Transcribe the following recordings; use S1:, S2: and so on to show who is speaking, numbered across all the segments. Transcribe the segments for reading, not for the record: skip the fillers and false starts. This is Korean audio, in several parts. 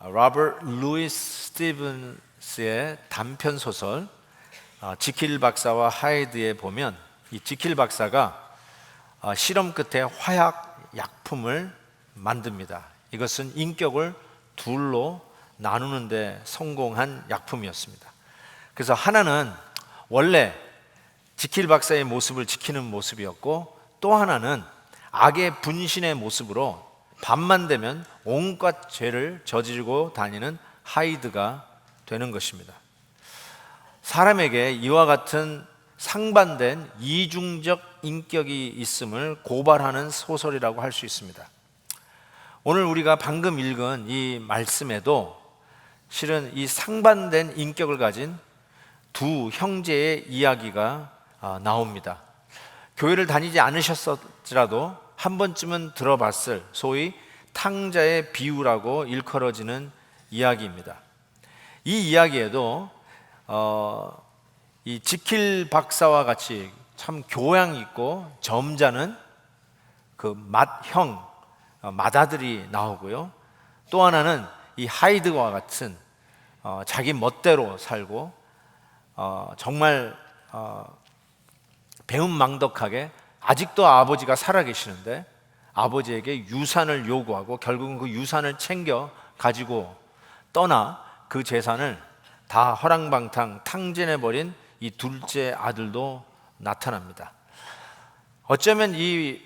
S1: 로버트 루이스 스티븐스의 단편 소설 지킬 박사와 하이드에 보면 이 지킬 박사가 실험 끝에 화약 약품을 만듭니다. 이것은 인격을 둘로 나누는 데 성공한 약품이었습니다. 그래서 하나는 원래 지킬 박사의 모습을 지키는 모습이었고, 또 하나는 악의 분신의 모습으로 밤만 되면 온갖 죄를 저지르고 다니는 하이드가 되는 것입니다. 사람에게 이와 같은 상반된 이중적 인격이 있음을 고발하는 소설이라고 할 수 있습니다. 오늘 우리가 방금 읽은 이 말씀에도 실은 이 상반된 인격을 가진 두 형제의 이야기가 나옵니다. 교회를 다니지 않으셨을지라도 한 번쯤은 들어봤을 소위 탕자의 비유라고 일컬어지는 이야기입니다. 이 이야기에도 이 지킬 박사와 같이 참 교양 있고 점잖은 그 맏형 맏아들이 나오고요, 또 하나는 이 하이드와 같은 자기 멋대로 살고 정말 배은망덕하게 아직도 아버지가 살아계시는데 아버지에게 유산을 요구하고 결국은 그 유산을 챙겨 가지고 떠나 그 재산을 다 허랑방탕 탕진해버린 이 둘째 아들도 나타납니다. 어쩌면 이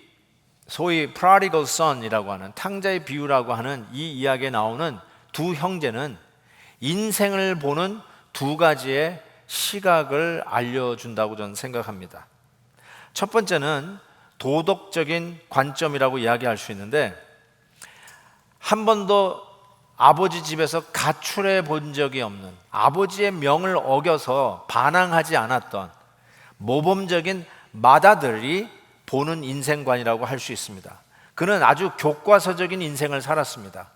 S1: 소위 prodigal son이라고 하는 탕자의 비유라고 하는 이 이야기에 나오는 두 형제는 인생을 보는 두 가지의 시각을 알려준다고 저는 생각합니다. 첫 번째는 도덕적인 관점이라고 이야기할 수 있는데, 한 번도 아버지 집에서 가출해 본 적이 없는, 아버지의 명을 어겨서 반항하지 않았던 모범적인 맏아들이 보는 인생관이라고 할 수 있습니다. 그는 아주 교과서적인 인생을 살았습니다.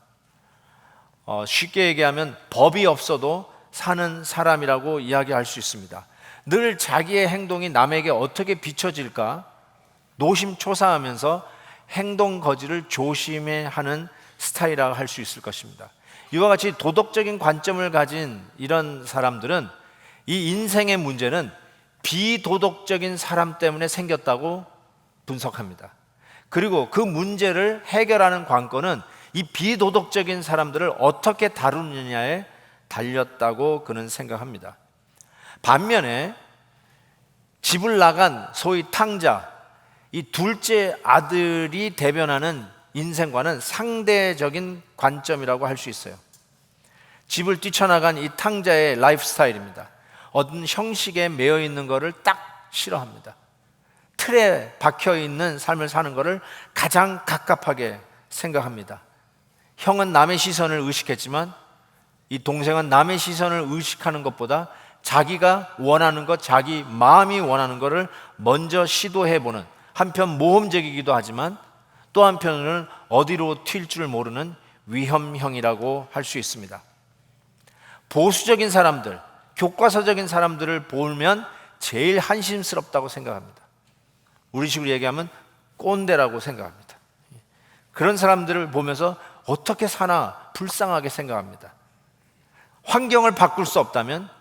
S1: 쉽게 얘기하면 법이 없어도 사는 사람이라고 이야기할 수 있습니다. 늘 자기의 행동이 남에게 어떻게 비춰질까 노심초사하면서 행동 거지를 조심해 하는 스타일이라고 할 수 있을 것입니다. 이와 같이 도덕적인 관점을 가진 이런 사람들은 이 인생의 문제는 비도덕적인 사람 때문에 생겼다고 분석합니다. 그리고 그 문제를 해결하는 관건은 이 비도덕적인 사람들을 어떻게 다루느냐에 달렸다고 그는 생각합니다. 반면에 집을 나간 소위 탕자, 이 둘째 아들이 대변하는 인생과는 상대적인 관점이라고 할 수 있어요. 집을 뛰쳐나간 이 탕자의 라이프 스타일입니다. 어떤 형식에 매여 있는 것을 딱 싫어합니다. 틀에 박혀 있는 삶을 사는 것을 가장 갑갑하게 생각합니다. 형은 남의 시선을 의식했지만 이 동생은 남의 시선을 의식하는 것보다 자기가 원하는 것, 자기 마음이 원하는 것을 먼저 시도해보는, 한편 모험적이기도 하지만 또 한편으로는 어디로 튈 줄 모르는 위험형이라고 할 수 있습니다. 보수적인 사람들, 교과서적인 사람들을 보면 제일 한심스럽다고 생각합니다. 우리식으로 얘기하면 꼰대라고 생각합니다. 그런 사람들을 보면서 어떻게 사나 불쌍하게 생각합니다. 환경을 바꿀 수 없다면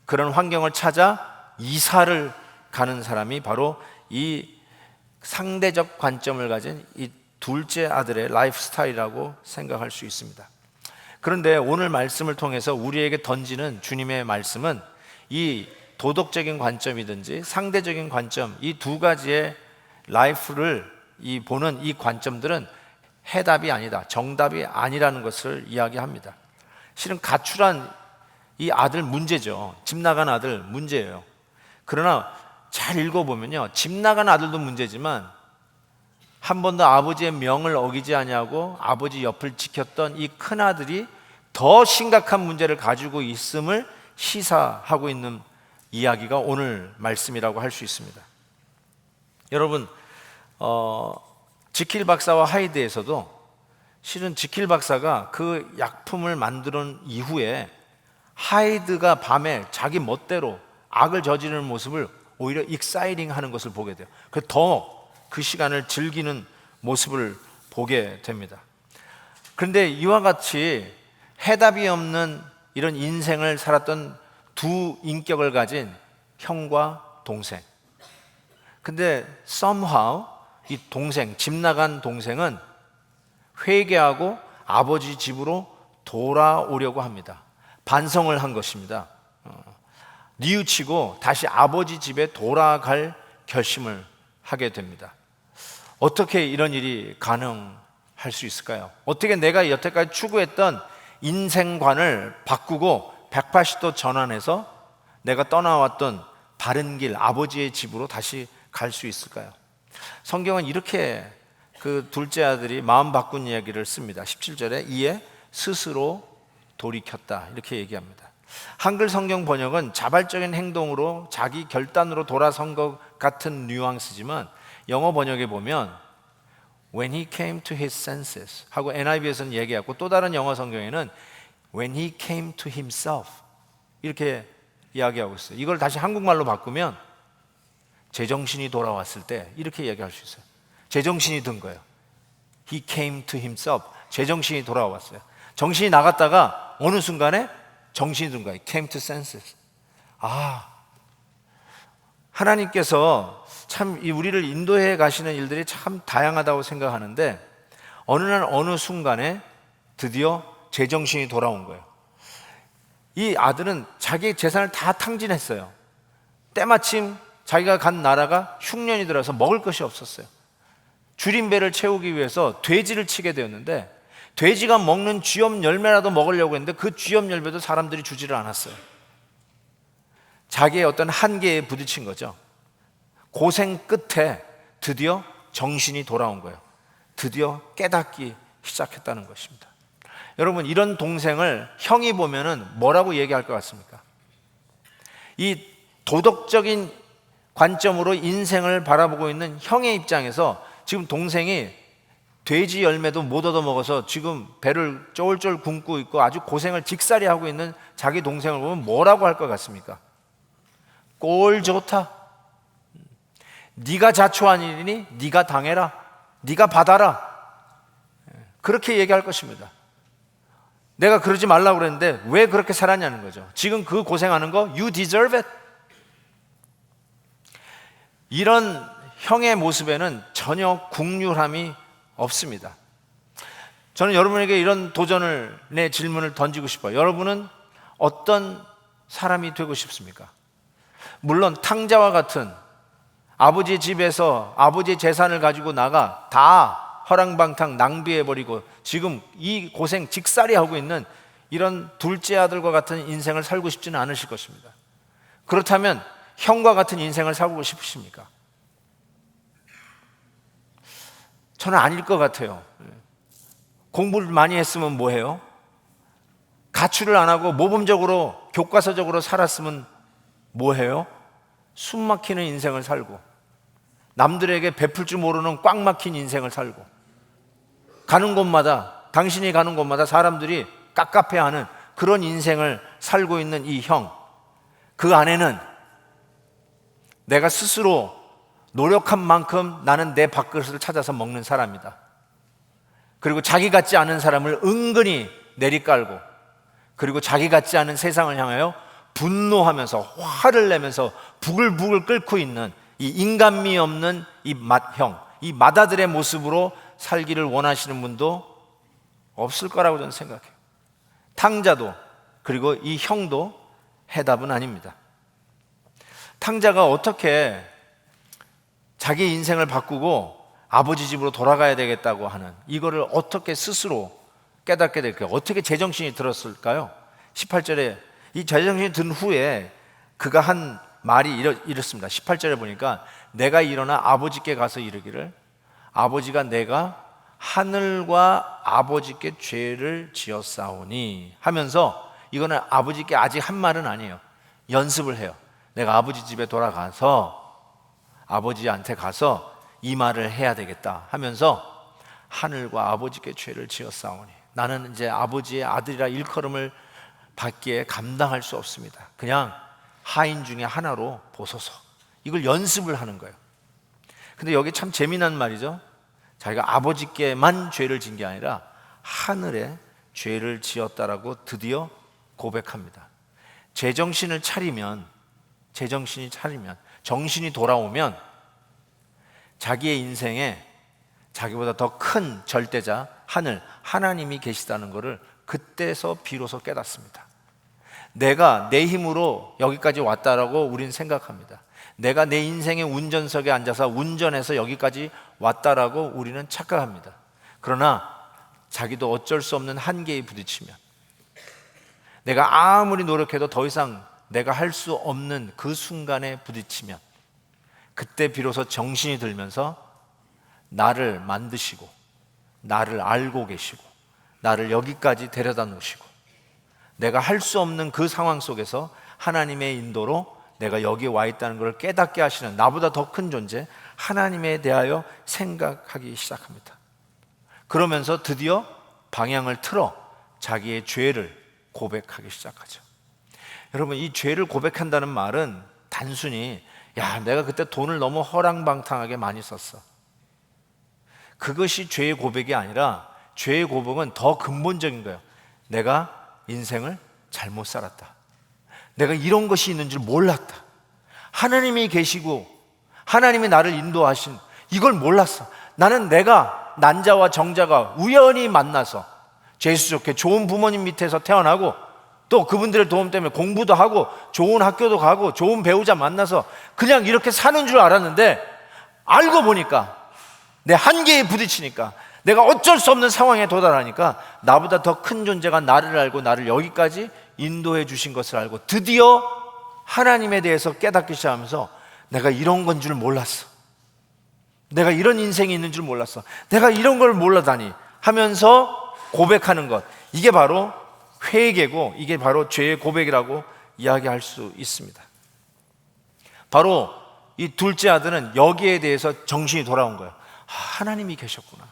S1: 그런 환경을 찾아 이사를 가는 사람이 바로 이 상대적 관점을 가진 이 둘째 아들의 라이프 스타일이라고 생각할 수 있습니다. 그런데 오늘 말씀을 통해서 우리에게 던지는 주님의 말씀은 이 도덕적인 관점이든지 상대적인 관점, 이 두 가지의 라이프를 보는 이 관점들은 해답이 아니다, 정답이 아니라는 것을 이야기합니다. 실은 가출한 이 아들 문제죠. 집 나간 아들 문제예요. 그러나 잘 읽어보면요, 집 나간 아들도 문제지만 한 번도 아버지의 명을 어기지 아니하고 아버지 옆을 지켰던 이 큰아들이 더 심각한 문제를 가지고 있음을 시사하고 있는 이야기가 오늘 말씀이라고 할 수 있습니다. 여러분, 지킬 박사와 하이드에서도 실은 지킬 박사가 그 약품을 만든 이후에 하이드가 밤에 자기 멋대로 악을 저지르는 모습을 오히려 익사이팅 하는 것을 보게 돼요. 그래서 더 그 시간을 즐기는 모습을 보게 됩니다. 그런데 이와 같이 해답이 없는 이런 인생을 살았던 두 인격을 가진 형과 동생. 근데 somehow 이 동생, 집 나간 동생은 회개하고 아버지 집으로 돌아오려고 합니다. 반성을 한 것입니다. 뉘우치고 다시 아버지 집에 돌아갈 결심을 하게 됩니다. 어떻게 이런 일이 가능할 수 있을까요? 어떻게 내가 여태까지 추구했던 인생관을 바꾸고 180도 전환해서 내가 떠나왔던 바른 길, 아버지의 집으로 다시 갈 수 있을까요? 성경은 이렇게 그 둘째 아들이 마음 바꾼 이야기를 씁니다. 17절에 이에 스스로 돌이켰다 이렇게 얘기합니다. 한글 성경 번역은 자발적인 행동으로 자기 결단으로 돌아선 것 같은 뉘앙스지만 영어 번역에 보면 When he came to his senses 하고 NIV에서는 얘기하고 또 다른 영어 성경에는 When he came to himself 이렇게 이야기하고 있어요. 이걸 다시 한국말로 바꾸면 제정신이 돌아왔을 때 이렇게 이야기할 수 있어요. 제정신이 든 거예요. He came to himself. 제정신이 돌아왔어요. 정신이 나갔다가 어느 순간에 정신이 든 거예요. Came to senses. 하나님께서 참 우리를 인도해 가시는 일들이 참 다양하다고 생각하는데 어느 날 어느 순간에 드디어 제정신이 돌아온 거예요. 이 아들은 자기의 재산을 다 탕진했어요. 때마침 자기가 간 나라가 흉년이 들어서 먹을 것이 없었어요. 줄인 배를 채우기 위해서 돼지를 치게 되었는데 돼지가 먹는 쥐염 열매라도 먹으려고 했는데 그 쥐염 열매도 사람들이 주지를 않았어요. 자기의 어떤 한계에 부딪힌 거죠. 고생 끝에 드디어 정신이 돌아온 거예요. 드디어 깨닫기 시작했다는 것입니다. 여러분, 이런 동생을 형이 보면은 뭐라고 얘기할 것 같습니까? 이 도덕적인 관점으로 인생을 바라보고 있는 형의 입장에서 지금 동생이 돼지 열매도 못 얻어먹어서 지금 배를 쫄쫄 굶고 있고 아주 고생을 직살이 하고 있는 자기 동생을 보면 뭐라고 할 것 같습니까? 꼴 좋다. 네가 자초한 일이니 네가 당해라. 네가 받아라. 그렇게 얘기할 것입니다. 내가 그러지 말라고 그랬는데 왜 그렇게 살았냐는 거죠. 지금 그 고생하는 거 you deserve it. 이런 형의 모습에는 전혀 국률함이 없습니다. 저는 여러분에게 이런 도전을, 내 질문을 던지고 싶어요. 여러분은 어떤 사람이 되고 싶습니까? 물론 탕자와 같은 아버지 집에서 아버지의 재산을 가지고 나가 다 허랑방탕 낭비해버리고 지금 이 고생 직살이 하고 있는 이런 둘째 아들과 같은 인생을 살고 싶지는 않으실 것입니다. 그렇다면 형과 같은 인생을 살고 싶으십니까? 저는 아닐 것 같아요. 공부를 많이 했으면 뭐해요? 가출을 안 하고 모범적으로 교과서적으로 살았으면 뭐해요? 숨 막히는 인생을 살고 남들에게 베풀 줄 모르는 꽉 막힌 인생을 살고 가는 곳마다, 당신이 가는 곳마다 사람들이 깝깝해하는 그런 인생을 살고 있는 이 형, 그 안에는 내가 스스로 노력한 만큼 나는 내 밥그릇을 찾아서 먹는 사람이다. 그리고 자기 같지 않은 사람을 은근히 내리깔고 그리고 자기 같지 않은 세상을 향하여 분노하면서 화를 내면서 부글부글 끓고 있는 이 인간미 없는 이 맏형, 이 맏아들의 모습으로 살기를 원하시는 분도 없을 거라고 저는 생각해요. 탕자도 그리고 이 형도 해답은 아닙니다. 탕자가 어떻게 자기 인생을 바꾸고 아버지 집으로 돌아가야 되겠다고 하는 이거를 어떻게 스스로 깨닫게 될까요? 어떻게 제정신이 들었을까요? 18절에 이 제정신이 든 후에 그가 한 말이 이렇습니다. 18절에 보니까 내가 일어나 아버지께 가서 이르기를 아버지가 내가 하늘과 아버지께 죄를 지었사오니 하면서 이거는 아버지께 아직 한 말은 아니에요. 연습을 해요. 내가 아버지 집에 돌아가서 아버지한테 가서 이 말을 해야 되겠다 하면서 하늘과 아버지께 죄를 지었사오니 나는 이제 아버지의 아들이라 일컬음을 받기에 감당할 수 없습니다. 그냥 하인 중에 하나로 보소서. 이걸 연습을 하는 거예요. 근데 여기 참 재미난 말이죠. 자기가 아버지께만 죄를 진 게 아니라 하늘에 죄를 지었다라고 드디어 고백합니다. 제정신이 차리면, 정신이 돌아오면 자기의 인생에 자기보다 더 큰 절대자 하나님이 계시다는 것을 그때서 비로소 깨닫습니다. 내가 내 힘으로 여기까지 왔다라고 우리는 생각합니다. 내가 내 인생의 운전석에 앉아서 운전해서 여기까지 왔다라고 우리는 착각합니다. 그러나 자기도 어쩔 수 없는 한계에 부딪히면, 내가 아무리 노력해도 더 이상 내가 할 수 없는 그 순간에 부딪히면, 그때 비로소 정신이 들면서 나를 만드시고 나를 알고 계시고 나를 여기까지 데려다 놓으시고 내가 할 수 없는 그 상황 속에서 하나님의 인도로 내가 여기에 와 있다는 것을 깨닫게 하시는, 나보다 더 큰 존재 하나님에 대하여 생각하기 시작합니다. 그러면서 드디어 방향을 틀어 자기의 죄를 고백하기 시작하죠. 여러분, 이 죄를 고백한다는 말은 단순히 내가 그때 돈을 너무 허랑방탕하게 많이 썼어, 그것이 죄의 고백이 아니라, 죄의 고백은 더 근본적인 거예요. 내가 인생을 잘못 살았다, 내가 이런 것이 있는 줄 몰랐다, 하나님이 계시고 하나님이 나를 인도하신 이걸 몰랐어. 나는 내가 난자와 정자가 우연히 만나서 재수 좋게 좋은 부모님 밑에서 태어나고, 또 그분들의 도움 때문에 공부도 하고 좋은 학교도 가고 좋은 배우자 만나서 그냥 이렇게 사는 줄 알았는데, 알고 보니까 내 한계에 부딪히니까, 내가 어쩔 수 없는 상황에 도달하니까 나보다 더 큰 존재가 나를 알고 나를 여기까지 인도해 주신 것을 알고 드디어 하나님에 대해서 깨닫기 시작하면서, 내가 이런 건 줄 몰랐어, 내가 이런 인생이 있는 줄 몰랐어, 내가 이런 걸 몰라다니 하면서 고백하는 것, 이게 바로 회개고 이게 바로 죄의 고백이라고 이야기할 수 있습니다. 바로 이 둘째 아들은 여기에 대해서 정신이 돌아온 거예요. 하나님이 계셨구나,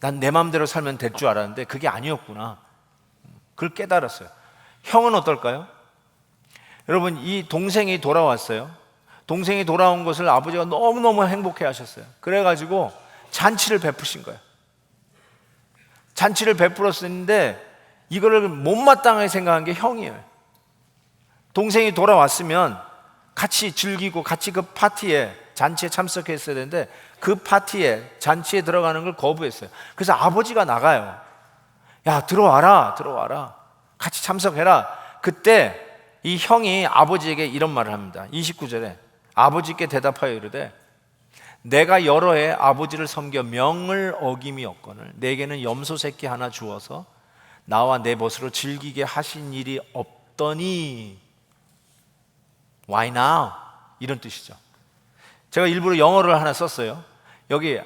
S1: 난 내 마음대로 살면 될 줄 알았는데 그게 아니었구나, 그걸 깨달았어요. 형은 어떨까요? 여러분, 이 동생이 돌아왔어요. 동생이 돌아온 것을 아버지가 너무너무 행복해 하셨어요. 그래가지고 잔치를 베푸신 거예요. 잔치를 베풀었는데 이거를 못마땅하게 생각한 게 형이에요. 동생이 돌아왔으면 같이 즐기고 같이 그 파티에, 잔치에 참석했어야 되는데 그 파티에, 잔치에 들어가는 걸 거부했어요. 그래서 아버지가 나가요. 들어와라 같이 참석해라. 그때 이 형이 아버지에게 이런 말을 합니다. 29절에 아버지께 대답하여 이르되, 내가 여러 해 아버지를 섬겨 명을 어김이 없거늘 내게는 염소 새끼 하나 주어서 나와 내 벗으로 즐기게 하신 일이 없더니 why now? 이런 뜻이죠. 제가 일부러 영어를 하나 썼어요. 여기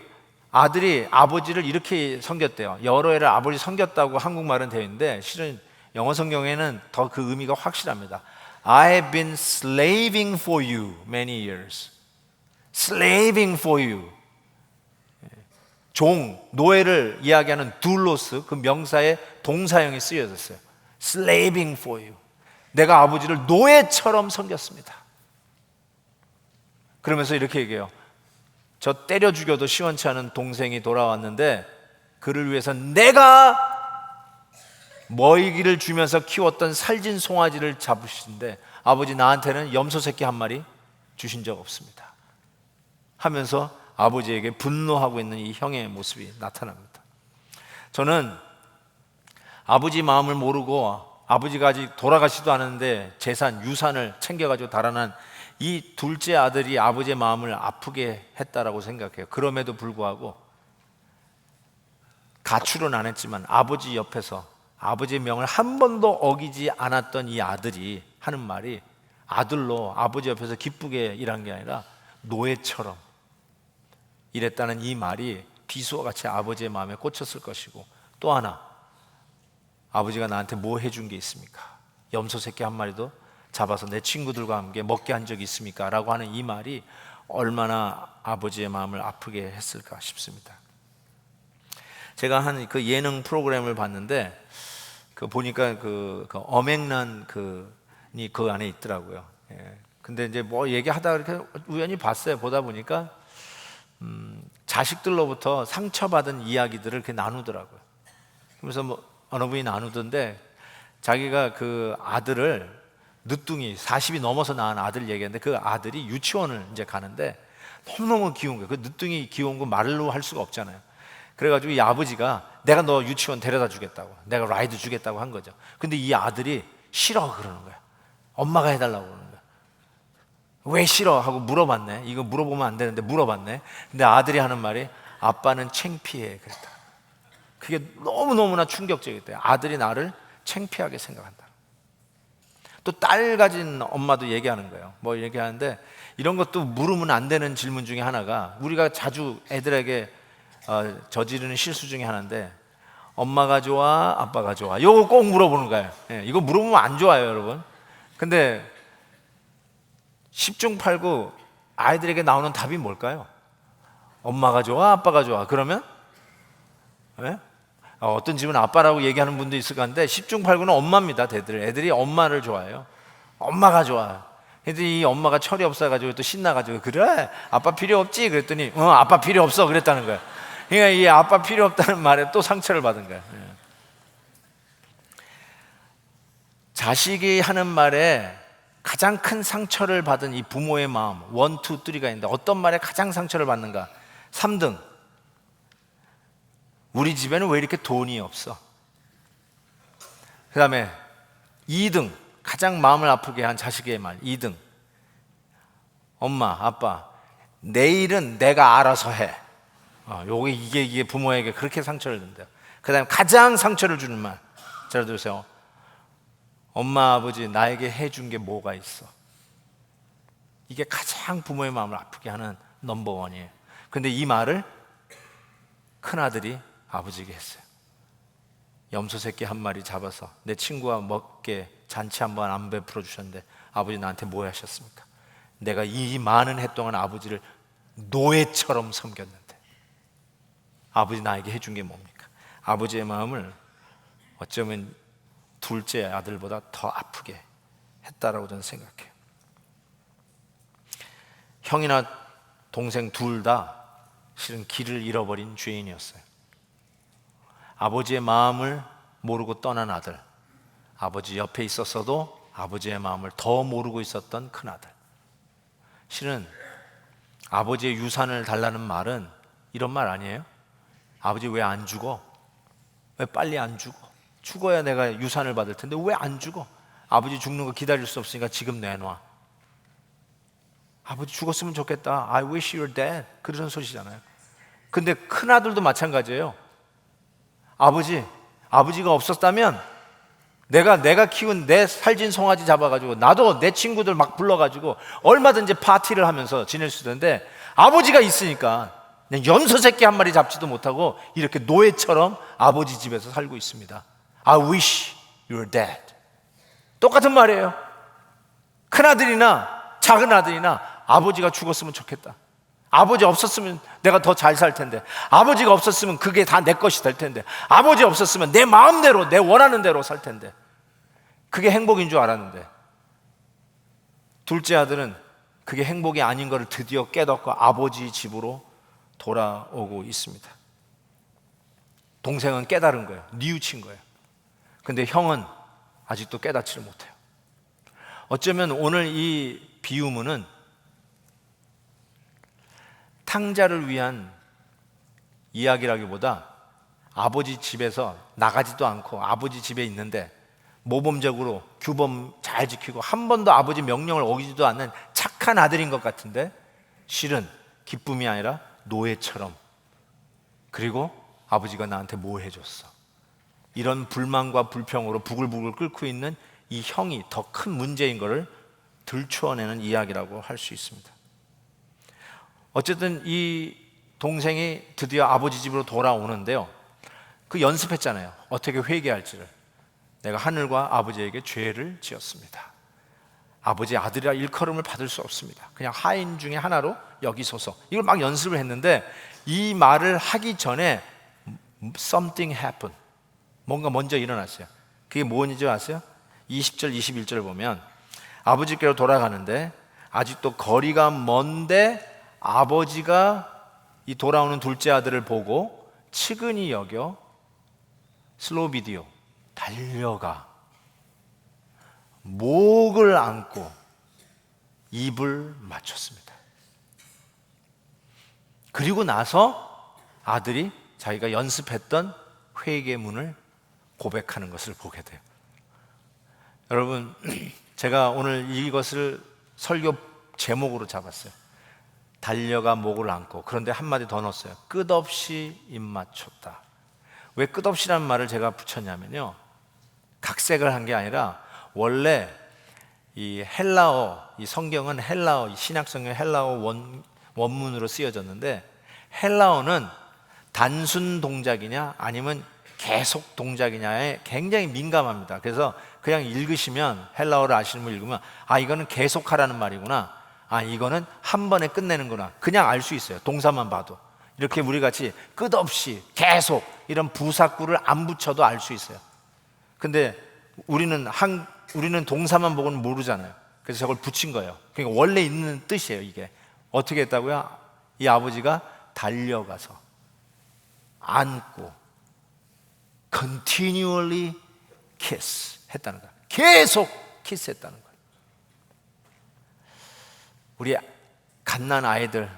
S1: 아들이 아버지를 이렇게 섬겼대요. 여러 해를 아버지 섬겼다고 한국말은 되어 있는데 실은 영어 성경에는 더 그 의미가 확실합니다. I have been slaving for you many years. Slaving for you. 노예를 이야기하는 둘로스, 그 명사의 동사형이 쓰여졌어요. Slaving for you. 내가 아버지를 노예처럼 섬겼습니다. 그러면서 이렇게 얘기해요. 저 때려 죽여도 시원치 않은 동생이 돌아왔는데 그를 위해서 내가 먹이를 주면서 키웠던 살진 송아지를 잡으시는데 아버지 나한테는 염소 새끼 한 마리 주신 적 없습니다 하면서 아버지에게 분노하고 있는 이 형의 모습이 나타납니다. 저는 아버지 마음을 모르고 아버지가 아직 돌아가시도 않았는데 재산, 유산을 챙겨가지고 달아난 이 둘째 아들이 아버지의 마음을 아프게 했다라고 생각해요. 그럼에도 불구하고 가출은 안 했지만 아버지 옆에서 아버지의 명을 한 번도 어기지 않았던 이 아들이 하는 말이, 아들로 아버지 옆에서 기쁘게 일한 게 아니라 노예처럼 일했다는 이 말이 비수와 같이 아버지의 마음에 꽂혔을 것이고, 또 하나, 아버지가 나한테 뭐 해준 게 있습니까? 염소 새끼 한 마리도 잡아서 내 친구들과 함께 먹게 한 적이 있습니까? 라고 하는 이 말이 얼마나 아버지의 마음을 아프게 했을까 싶습니다. 제가 한 그 예능 프로그램을 봤는데 그 보니까 그 엄앵란 그이 그 안에 있더라고요. 예. 근데 이제 뭐 얘기하다 이렇게 우연히 봤어요. 보다 보니까 자식들로부터 상처받은 이야기들을 이렇게 나누더라고요. 그래서 뭐 어느 분이 나누던데 자기가 그 아들을 늦둥이 40이 넘어서 낳은 아들 얘기했는데 그 아들이 유치원을 이제 가는데 너무너무 귀여운 거예요. 그 늦둥이 귀여운 거 말로 할 수가 없잖아요. 그래가지고 이 아버지가 내가 너 유치원 데려다 주겠다고, 내가 라이드 주겠다고 한 거죠. 근데 이 아들이 싫어 그러는 거야. 엄마가 해달라고 그러는 거야. 왜 싫어 하고 물어봤네. 이거 물어보면 안 되는데 물어봤네. 근데 아들이 하는 말이 아빠는 창피해 그랬다. 그게 너무너무나 충격적이었대요. 아들이 나를 창피하게 생각한다. 또 딸 가진 엄마도 얘기하는 거예요. 뭐 얘기하는데 이런 것도 물으면 안 되는 질문 중에 하나가, 우리가 자주 애들에게 저지르는 실수 중에 하나인데 엄마가 좋아 아빠가 좋아, 이거 꼭 물어보는 거예요. 이거 물어보면 안 좋아요 여러분. 근데 10중 8구 아이들에게 나오는 답이 뭘까요? 엄마가 좋아 아빠가 좋아. 그러면 어떤 집은 아빠라고 얘기하는 분도 있을 건데 10중 8구는 엄마입니다. 애들이 엄마를 좋아해요. 엄마가 좋아. 근데 이 엄마가 철이 없어가지고 또 신나가지고 그래 아빠 필요 없지 그랬더니 아빠 필요 없어 그랬다는 거야. 그러니까 이 아빠 필요 없다는 말에 또 상처를 받은 거야. 자식이 하는 말에 가장 큰 상처를 받은 이 부모의 마음 1, 2, 3가 있는데 어떤 말에 가장 상처를 받는가? 3등, 우리 집에는 왜 이렇게 돈이 없어? 그 다음에 2등, 가장 마음을 아프게 한 자식의 말 2등, 엄마 아빠 내일은 내가 알아서 해. 이게 부모에게 그렇게 상처를 준대요. 그 다음에 가장 상처를 주는 말, 잘 들으세요. 엄마 아버지 나에게 해준 게 뭐가 있어? 이게 가장 부모의 마음을 아프게 하는 넘버원이에요. 근데 이 말을 큰아들이 아버지에게 했어요. 염소 새끼 한 마리 잡아서 내 친구와 먹게 잔치 한번 안 베풀어 주셨는데 아버지 나한테 뭐 하셨습니까? 내가 이 많은 해 동안 아버지를 노예처럼 섬겼는데 아버지 나에게 해준 게 뭡니까? 아버지의 마음을 어쩌면 둘째 아들보다 더 아프게 했다라고 저는 생각해요. 형이나 동생 둘 다 실은 길을 잃어버린 죄인이었어요. 아버지의 마음을 모르고 떠난 아들, 아버지 옆에 있었어도 아버지의 마음을 더 모르고 있었던 큰아들. 실은 아버지의 유산을 달라는 말은 이런 말 아니에요? 아버지 왜 안 죽어? 왜 빨리 안 죽어? 죽어야 내가 유산을 받을 텐데 왜 안 죽어? 아버지 죽는 거 기다릴 수 없으니까 지금 내놔. 아버지 죽었으면 좋겠다. I wish you were dead. 그런 소리잖아요. 근데 큰아들도 마찬가지예요. 아버지가 없었다면 내가 키운 내 살진 송아지 잡아가지고 나도 내 친구들 막 불러가지고 얼마든지 파티를 하면서 지낼 수 있는데 아버지가 있으니까 그냥 염소 새끼 한 마리 잡지도 못하고 이렇게 노예처럼 아버지 집에서 살고 있습니다. I wish you were dead. 똑같은 말이에요. 큰아들이나 작은 아들이나 아버지가 죽었으면 좋겠다. 아버지 없었으면 내가 더 잘 살 텐데, 아버지가 없었으면 그게 다 내 것이 될 텐데, 아버지 없었으면 내 마음대로 내 원하는 대로 살 텐데, 그게 행복인 줄 알았는데 둘째 아들은 그게 행복이 아닌 것을 드디어 깨닫고 아버지 집으로 돌아오고 있습니다. 동생은 깨달은 거예요. 뉘우친 거예요. 근데 형은 아직도 깨닫지를 못해요. 어쩌면 오늘 이 비유문은 탕자를 위한 이야기라기보다 아버지 집에서 나가지도 않고 아버지 집에 있는데 모범적으로 규범 잘 지키고 한 번도 아버지 명령을 어기지도 않는 착한 아들인 것 같은데 실은 기쁨이 아니라 노예처럼, 그리고 아버지가 나한테 뭐 해줬어, 이런 불만과 불평으로 부글부글 끓고 있는 이 형이 더 큰 문제인 것을 들추어내는 이야기라고 할 수 있습니다. 어쨌든 이 동생이 드디어 아버지 집으로 돌아오는데요, 그 연습했잖아요. 어떻게 회개할지를. 내가 하늘과 아버지에게 죄를 지었습니다. 아버지의 아들이라 일컬음을 받을 수 없습니다. 그냥 하인 중에 하나로 여기소서. 이걸 막 연습을 했는데 이 말을 하기 전에 something happened. 뭔가 먼저 일어났어요. 그게 뭔지 아세요? 20절, 21절을 보면 아버지께로 돌아가는데 아직도 거리가 먼데 아버지가 이 돌아오는 둘째 아들을 보고 측은히 여겨 슬로우 비디오, 달려가 목을 안고 입을 맞췄습니다. 그리고 나서 아들이 자기가 연습했던 회개문을 고백하는 것을 보게 돼요. 여러분, 제가 오늘 이것을 설교 제목으로 잡았어요. 달려가 목을 안고. 그런데 한마디 더 넣었어요. 끝없이 입 맞췄다. 왜 끝없이라는 말을 제가 붙였냐면요, 각색을 한 게 아니라 원래 이 헬라어, 이 성경은 헬라어, 이 신약성경 헬라어 원문으로 쓰여졌는데, 헬라어는 단순 동작이냐 아니면 계속 동작이냐에 굉장히 민감합니다. 그래서 그냥 읽으시면, 헬라어를 아시는 분 읽으면 이거는 계속하라는 말이구나, 이거는 한 번에 끝내는구나, 그냥 알 수 있어요. 동사만 봐도. 이렇게 우리 같이 끝없이 계속 이런 부사구를 안 붙여도 알 수 있어요. 근데 우리는 동사만 보고는 모르잖아요. 그래서 저걸 붙인 거예요. 그러니까 원래 있는 뜻이에요. 이게 어떻게 했다고요? 이 아버지가 달려가서 안고 continually kiss 했다는 거예요. 계속 키스했다는 거예요. 우리 갓난 아이들,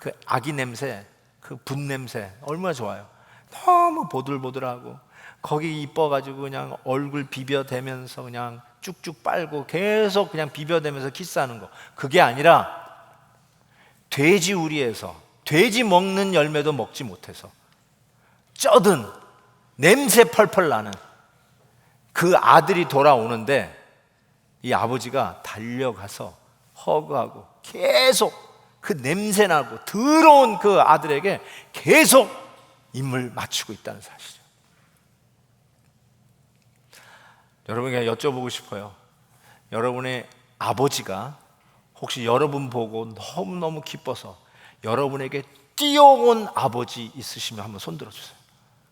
S1: 그 아기 냄새, 그 분 냄새 얼마나 좋아요. 너무 보들보들하고 거기 이뻐가지고 그냥 얼굴 비벼대면서 그냥 쭉쭉 빨고 계속 그냥 비벼대면서 키스하는 거, 그게 아니라 돼지 우리에서 돼지 먹는 열매도 먹지 못해서 쩌든 냄새 펄펄 나는 그 아들이 돌아오는데, 이 아버지가 달려가서 허그하고 계속 그 냄새 나고 더러운 그 아들에게 계속 입을 맞추고 있다는 사실이죠. 여러분에게 여쭤보고 싶어요. 여러분의 아버지가 혹시 여러분 보고 너무너무 기뻐서 여러분에게 뛰어온 아버지 있으시면 한번 손 들어주세요.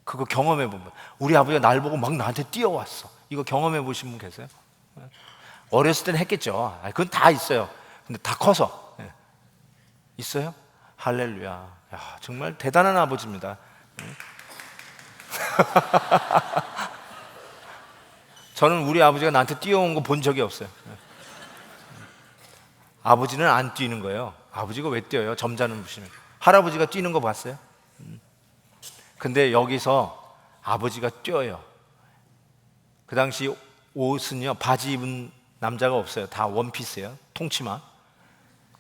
S1: 그거 경험해 보면, 우리 아버지가 날 보고 막 나한테 뛰어왔어, 이거 경험해 보신 분 계세요? 어렸을 때는 했겠죠. 그건 다 있어요. 근데 다 커서 있어요? 할렐루야. 야, 정말 대단한 아버지입니다. 저는 우리 아버지가 나한테 뛰어온 거 본 적이 없어요. 아버지는 안 뛰는 거예요. 아버지가 왜 뛰어요? 점잖은 분이면. 할아버지가 뛰는 거 봤어요? 근데 여기서 아버지가 뛰어요. 그 당시 옷은요, 바지 입은 남자가 없어요. 다 원피스예요.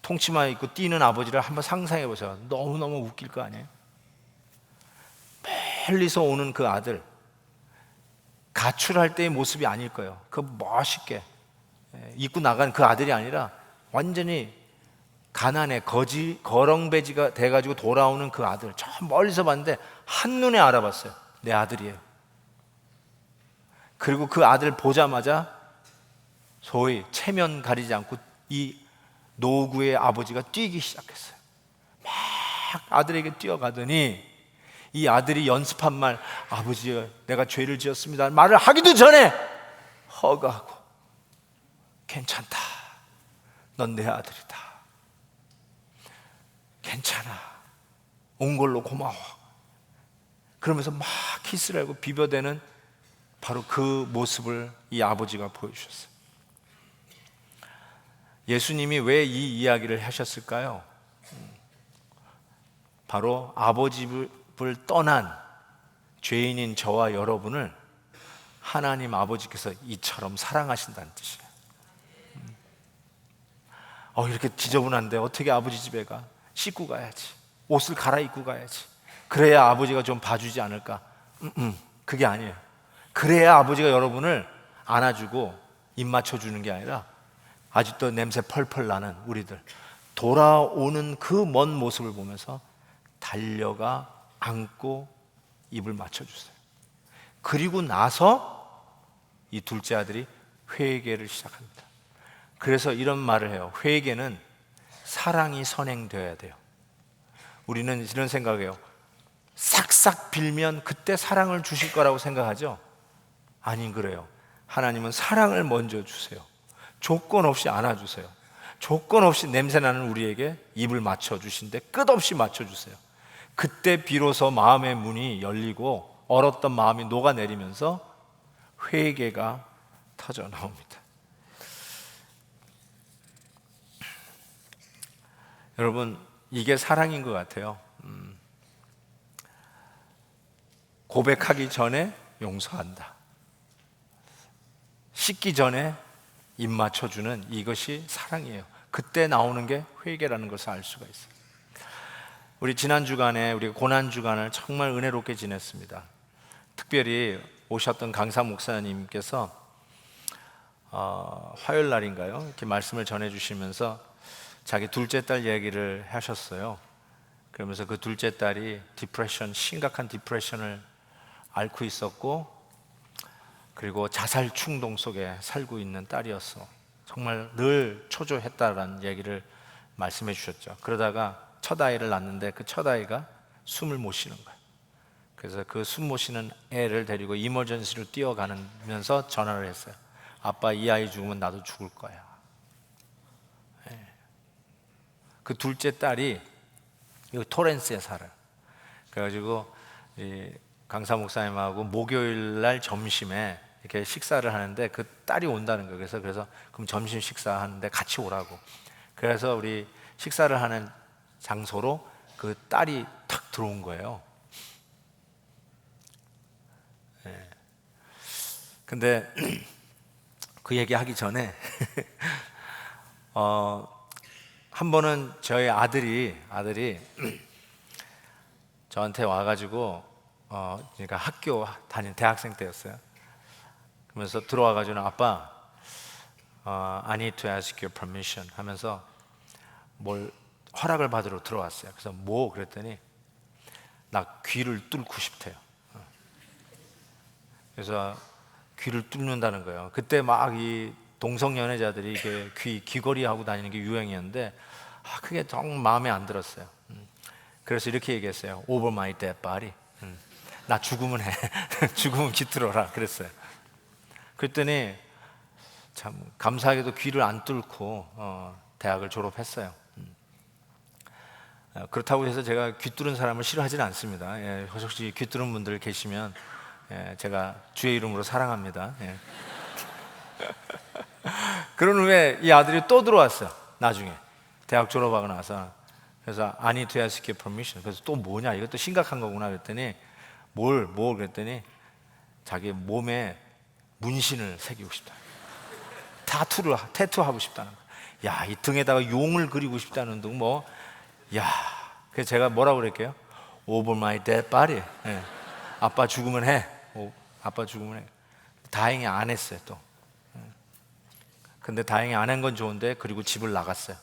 S1: 통치마 입고 뛰는 아버지를 한번 상상해 보세요. 너무너무 웃길 거 아니에요? 멀리서 오는 그 아들, 가출할 때의 모습이 아닐 거예요. 그 멋있게 입고 나간 그 아들이 아니라 완전히 가난에 거렁배지가 돼가지고 돌아오는 그 아들, 저 멀리서 봤는데 한눈에 알아봤어요. 내 아들이에요. 그리고 그 아들 보자마자 소위 체면 가리지 않고 이 노구의 아버지가 뛰기 시작했어요. 막 아들에게 뛰어가더니 이 아들이 연습한 말, 아버지 내가 죄를 지었습니다 말을 하기도 전에 허가하고, 괜찮다, 넌 내 아들이다, 괜찮아, 온 걸로 고마워, 그러면서 막 키스를 하고 비벼대는 바로 그 모습을 이 아버지가 보여주셨어요. 예수님이 왜 이 이야기를 하셨을까요? 바로 아버지를 떠난 죄인인 저와 여러분을 하나님 아버지께서 이처럼 사랑하신다는 뜻이에요. 이렇게 지저분한데 어떻게 아버지 집에 가? 씻고 가야지, 옷을 갈아입고 가야지, 그래야 아버지가 좀 봐주지 않을까? 그게 아니에요. 그래야 아버지가 여러분을 안아주고 입 맞춰주는 게 아니라, 아직도 냄새 펄펄 나는 우리들 돌아오는 그 먼 모습을 보면서 달려가 안고 입을 맞춰주세요. 그리고 나서 이 둘째 아들이 회개를 시작합니다. 그래서 이런 말을 해요. 회개는 사랑이 선행되어야 돼요. 우리는 이런 생각해요. 싹싹 빌면 그때 사랑을 주실 거라고 생각하죠? 아닌 그래요. 하나님은 사랑을 먼저 주세요. 조건 없이 안아주세요. 조건 없이 냄새나는 우리에게 입을 맞춰주신데 끝없이 맞춰주세요. 그때 비로소 마음의 문이 열리고 얼었던 마음이 녹아내리면서 회개가 터져 나옵니다. 여러분, 이게 사랑인 것 같아요. 고백하기 전에 용서한다. 씻기 전에 입 맞춰주는 이것이 사랑이에요. 그때 나오는 게 회개라는 것을 알 수가 있어요. 우리 지난 주간에 우리가 고난 주간을 정말 은혜롭게 지냈습니다. 특별히 오셨던 강사 목사님께서 화요일 날인가요? 이렇게 말씀을 전해주시면서 자기 둘째 딸 얘기를 하셨어요. 그러면서 그 둘째 딸이 심각한 디프레션을 앓고 있었고, 그리고 자살 충동 속에 살고 있는 딸이었어. 정말 늘 초조했다라는 얘기를 말씀해 주셨죠. 그러다가 첫 아이를 낳는데 그 첫 아이가 숨을 못 쉬는 거예요. 그래서 그 숨 못 쉬는 애를 데리고 이머전시로 뛰어가면서 전화를 했어요. 아빠, 이 아이 죽으면 나도 죽을 거야. 그 둘째 딸이 이 토렌스에 살아요. 그래가지고 이 강사 목사님하고 목요일 날 점심에 이렇게 식사를 하는데 그 딸이 온다는 거예요. 그래서 그럼 점심 식사하는데 같이 오라고. 그래서 우리 식사를 하는 장소로 그 딸이 탁 들어온 거예요. 근데 그 얘기하기 전에 한 번은 저희 아들이 저한테 와가지고 그러니까 학교 다닌 대학생 때였어요. 그러면서 들어와가지고 아빠, I need to ask your permission 하면서 뭘 허락을 받으러 들어왔어요. 그래서 뭐 그랬더니 나 귀를 뚫고 싶대요. 그래서 귀를 뚫는다는 거예요. 그때 막 이 동성 연애자들이 이게 귀걸이 하고 다니는 게 유행이었는데 그게 정말 마음에 안 들었어요. 그래서 이렇게 얘기했어요. Over my dead body. 나 죽으면 해. 죽으면 깃들어라. 그랬어요. 그랬더니 참 감사하게도 귀를 안 뚫고 대학을 졸업했어요. 그렇다고 해서 제가 귀 뚫은 사람을 싫어하지는 않습니다. 혹시 귀 뚫은 분들 계시면 제가 주의 이름으로 사랑합니다. 그런 후에 이 아들이 또 들어왔어요. 나중에 대학 졸업하고 나서. 그래서 I need to ask your permission. 그래서 또 뭐냐, 이것도 심각한 거구나 그랬더니 뭘 그랬더니 자기 몸에 문신을 새기고 싶다. 태투하고 싶다는 거야. 야, 이 등에다가 용을 그리고 싶다는 등 뭐, 야. 그래서 제가 뭐라고 그랬게요? Over my dead body. 아빠 죽으면 해. 아빠 죽으면 해. 다행히 안 했어요 또. 근데 다행히 안 한 건 좋은데 그리고 집을 나갔어요.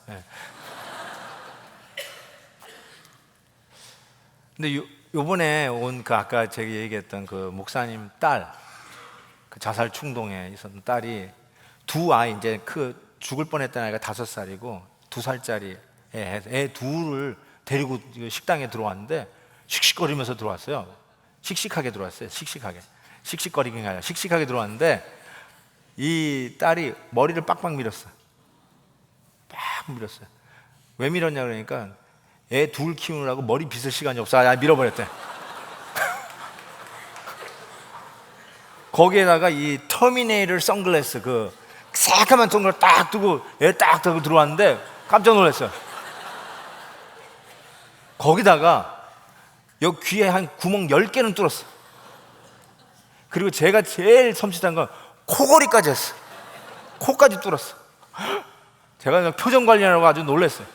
S1: 근데 요번에 온 그 아까 제가 얘기했던 그 목사님 딸, 그 자살 충동에 있었던 딸이 두 아이, 이제 그 죽을 뻔했던 아이가 5살이고 2살짜리 애 둘을 데리고 식당에 들어왔는데 씩씩거리면서 들어왔어요. 씩씩하게 들어왔어요. 씩씩거리긴 아니라 씩씩하게 들어왔는데 이 딸이 머리를 빡빡 밀었어요. 빡 밀었어요. 왜 밀었냐 그러니까 애 둘 키우느라고 머리 빗을 시간이 없어. 밀어버렸대. 거기에다가 이 터미네이터 선글라스, 그 새까만 선글라스 딱 두고 애 딱 들고 들어왔는데 깜짝 놀랐어요. 거기다가 여기 귀에 한 구멍 10개는 뚫었어. 그리고 제가 제일 섬찟한 건 코걸이까지 했어. 코까지 뚫었어. 제가 그냥 표정 관리하라고 아주 놀랐어요.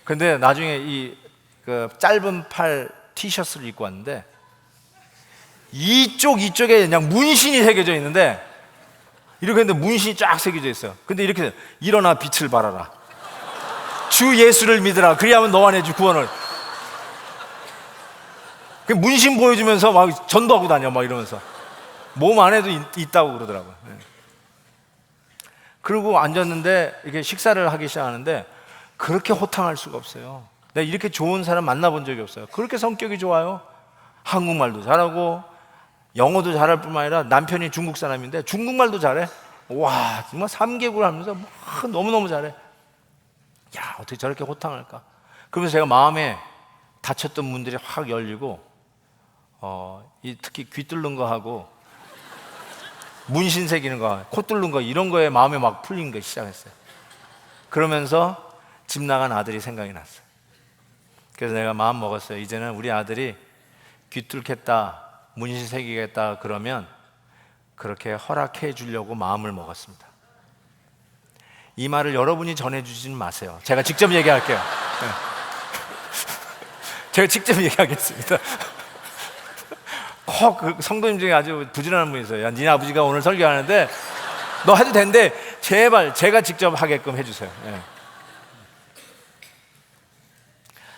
S1: 근데 나중에 그 짧은 팔 티셔츠를 입고 왔는데 이쪽에 그냥 문신이 새겨져 있는데 이렇게 했는데 문신이 쫙 새겨져 있어요. 근데 이렇게 돼요. 일어나 빛을 발하라. 주 예수를 믿으라. 그리하면 너와 내 주 구원을. 문신 보여주면서 막 전도하고 다녀 막 이러면서 몸 안에도 있다고 그러더라고요. 그리고 앉았는데 이렇게 식사를 하기 시작하는데 그렇게 호탕할 수가 없어요. 내가 이렇게 좋은 사람 만나본 적이 없어요. 그렇게 성격이 좋아요. 한국말도 잘하고 영어도 잘할 뿐만 아니라 남편이 중국 사람인데 중국말도 잘해. 와, 정말 3개국을 하면서 너무너무 잘해. 야, 어떻게 저렇게 호탕할까? 그러면서 제가 마음에 닫혔던 문들이 확 열리고 특히 귀 뚫는 거 하고 문신 새기는 거, 코 뚫는 거 이런 거에 마음에 막 풀린 거 시작했어요. 그러면서 집 나간 아들이 생각이 났어요. 그래서 내가 마음 먹었어요. 이제는 우리 아들이 귀 뚫겠다, 문신 새기겠다 그러면 그렇게 허락해 주려고 마음을 먹었습니다. 이 말을 여러분이 전해주지는 마세요. 제가 직접 얘기할게요. 네. 제가 직접 얘기하겠습니다. 꼭 그 성도님 중에 아주 부지런한 분이 있어요. 야, 니네 아버지가 오늘 설교하는데 너 해도 된대. 제발 제가 직접 하게끔 해주세요. 네.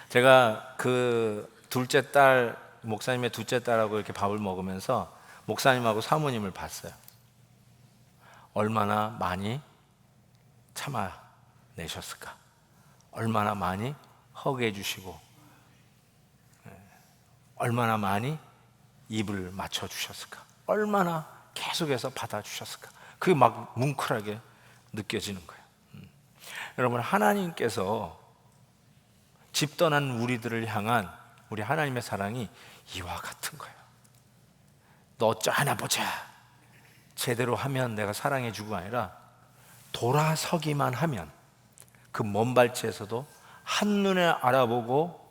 S1: 제가 그 둘째 딸, 목사님의 둘째 딸하고 이렇게 밥을 먹으면서 목사님하고 사모님을 봤어요. 얼마나 많이 참아내셨을까? 얼마나 많이 허그해 주시고 얼마나 많이 입을 맞춰주셨을까? 얼마나 계속해서 받아주셨을까? 그게 막 뭉클하게 느껴지는 거예요. 여러분, 하나님께서 집 떠난 우리들을 향한 우리 하나님의 사랑이 이와 같은 거예요. 너 어쩌 하나 보자. 제대로 하면 내가 사랑해주고 아니라 돌아서기만 하면 그 먼 발치에서도 한눈에 알아보고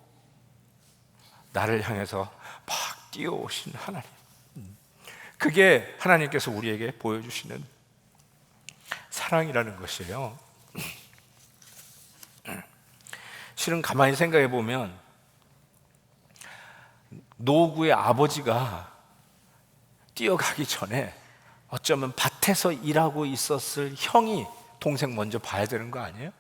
S1: 나를 향해서 막 뛰어오신 하나님. 그게 하나님께서 우리에게 보여주시는 사랑이라는 것이에요. 실은 가만히 생각해 보면 노구의 아버지가 뛰어가기 전에 어쩌면 밭에서 일하고 있었을 형이 동생 먼저 봐야 되는 거 아니에요?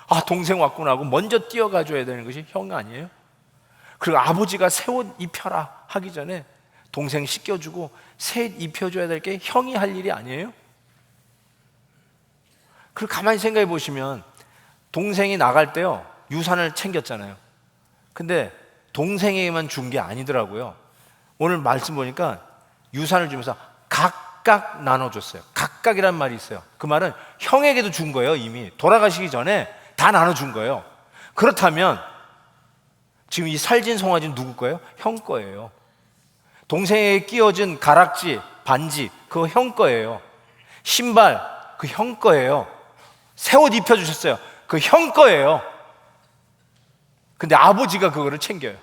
S1: 아, 동생 왔구나 하고 먼저 뛰어가 줘야 되는 것이 형 아니에요? 그리고 아버지가 새 옷 입혀라 하기 전에 동생 씻겨주고 새 옷 입혀줘야 될 게 형이 할 일이 아니에요? 그리고 가만히 생각해 보시면 동생이 나갈 때요 유산을 챙겼잖아요. 근데 동생에게만 준 게 아니더라고요. 오늘 말씀 보니까 유산을 주면서 각각 나눠줬어요. 각각이란 말이 있어요. 그 말은 형에게도 준 거예요. 이미 돌아가시기 전에 다 나눠준 거예요. 그렇다면 지금 이 살진 송아지는 누구 거예요? 형 거예요. 동생에게 끼워준 가락지, 반지 그거 형 거예요. 신발 그 형 거예요. 새 옷 입혀주셨어요. 그 형 거예요. 근데 아버지가 그거를 챙겨요.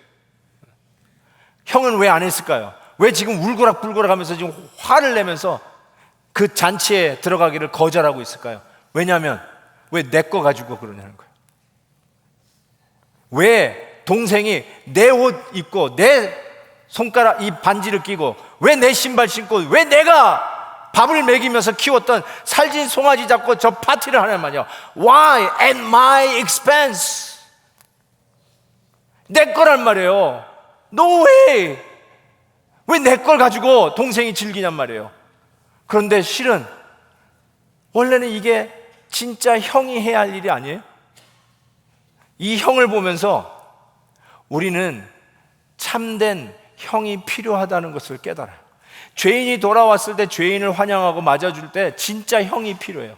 S1: 형은 왜 안 했을까요? 왜 지금 울고락불고락 하면서 지금 화를 내면서 그 잔치에 들어가기를 거절하고 있을까요? 왜냐하면 왜 내 거 가지고 그러냐는 거예요. 왜 동생이 내 옷 입고 내 손가락 이 반지를 끼고 왜 내 신발 신고 왜 내가 밥을 먹이면서 키웠던 살진 송아지 잡고 저 파티를 하냔 말이야. Why at my expense? 내 거란 말이에요. No way! 왜 내 걸 가지고 동생이 즐기냔 말이에요. 그런데 실은 원래는 이게 진짜 형이 해야 할 일이 아니에요. 이 형을 보면서 우리는 참된 형이 필요하다는 것을 깨달아요. 죄인이 돌아왔을 때 죄인을 환영하고 맞아줄 때 진짜 형이 필요해요.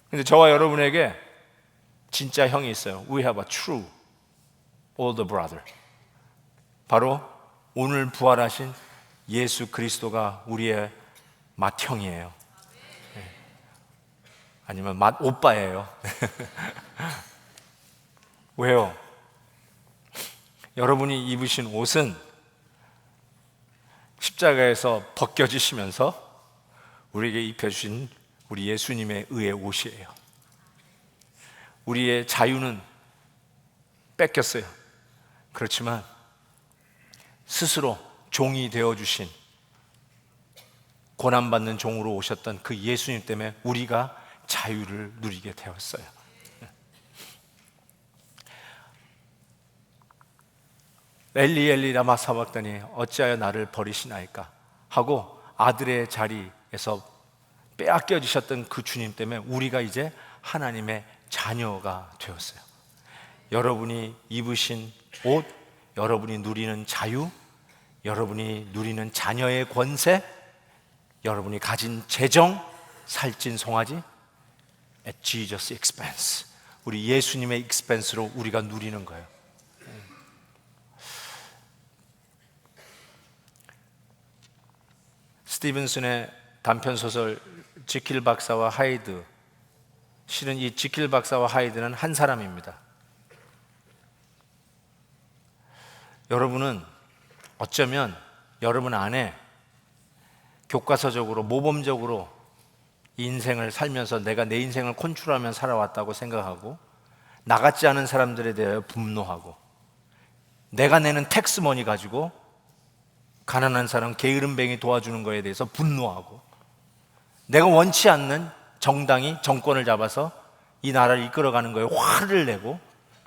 S1: 근데 저와 여러분에게 진짜 형이 있어요. We have a true older brother. 바로 오늘 부활하신 예수 그리스도가 우리의 맏형이에요. 아니면 맏오빠예요. 왜요? 여러분이 입으신 옷은 십자가에서 벗겨지시면서 우리에게 입혀주신 우리 예수님의 의의 옷이에요. 우리의 자유는 뺏겼어요. 그렇지만 스스로 종이 되어주신 고난받는 종으로 오셨던 그 예수님 때문에 우리가 자유를 누리게 되었어요. 엘리 엘리 라마 사박다니 어찌하여 나를 버리시나이까 하고 아들의 자리에서 빼앗겨 주셨던 그 주님 때문에 우리가 이제 하나님의 자녀가 되었어요. 여러분이 입으신 옷, 여러분이 누리는 자유, 여러분이 누리는 자녀의 권세, 여러분이 가진 재정, 살찐 송아지 at Jesus' expense, 우리 예수님의 expense로 우리가 누리는 거예요. 스티븐슨의 단편 소설 지킬 박사와 하이드, 실은 이 지킬 박사와 하이드는 한 사람입니다. 여러분은 어쩌면 여러분 안에 교과서적으로 모범적으로 인생을 살면서 내가 내 인생을 컨트롤하며 살아왔다고 생각하고, 나 같지 않은 사람들에 대하여 분노하고, 내가 내는 텍스머니 가지고 가난한 사람 게으름뱅이 도와주는 거에 대해서 분노하고, 내가 원치 않는 정당이 정권을 잡아서 이 나라를 이끌어가는 거에 화를 내고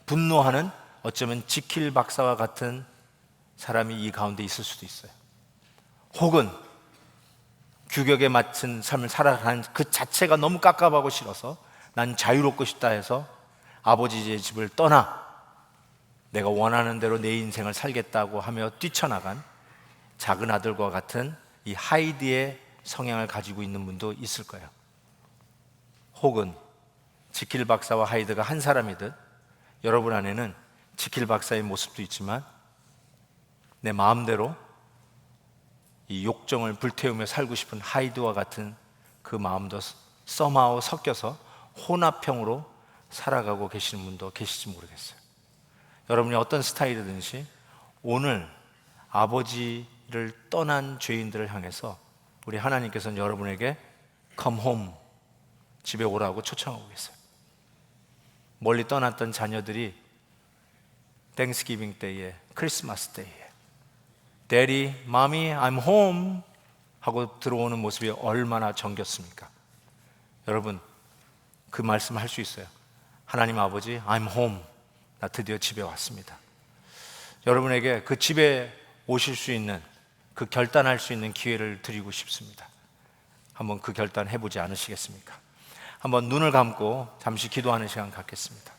S1: 분노하는, 어쩌면 지킬 박사와 같은 사람이 이 가운데 있을 수도 있어요. 혹은 규격에 맞춘 삶을 살아가는 그 자체가 너무 깝깝하고 싫어서 난 자유롭고 싶다 해서 아버지의 집을 떠나 내가 원하는 대로 내 인생을 살겠다고 하며 뛰쳐나간 작은 아들과 같은 이 하이드의 성향을 가지고 있는 분도 있을 거예요. 혹은 지킬 박사와 하이드가 한 사람이듯 여러분 안에는 지킬 박사의 모습도 있지만 내 마음대로 이 욕정을 불태우며 살고 싶은 하이드와 같은 그 마음도 썸하고 섞여서 혼합형으로 살아가고 계시는 분도 계실지 모르겠어요. 여러분이 어떤 스타일이든지 오늘 아버지를 떠난 죄인들을 향해서 우리 하나님께서는 여러분에게 come home, 집에 오라고 초청하고 계세요. 멀리 떠났던 자녀들이 땡스기빙 때에, 크리스마스 때에 Daddy, Mommy, I'm home 하고 들어오는 모습이 얼마나 정겹습니까? 여러분, 그 말씀 할 수 있어요. 하나님 아버지, I'm home. 나 드디어 집에 왔습니다. 여러분에게 그 집에 오실 수 있는, 그 결단할 수 있는 기회를 드리고 싶습니다. 한번 그 결단 해보지 않으시겠습니까? 한번 눈을 감고 잠시 기도하는 시간 갖겠습니다.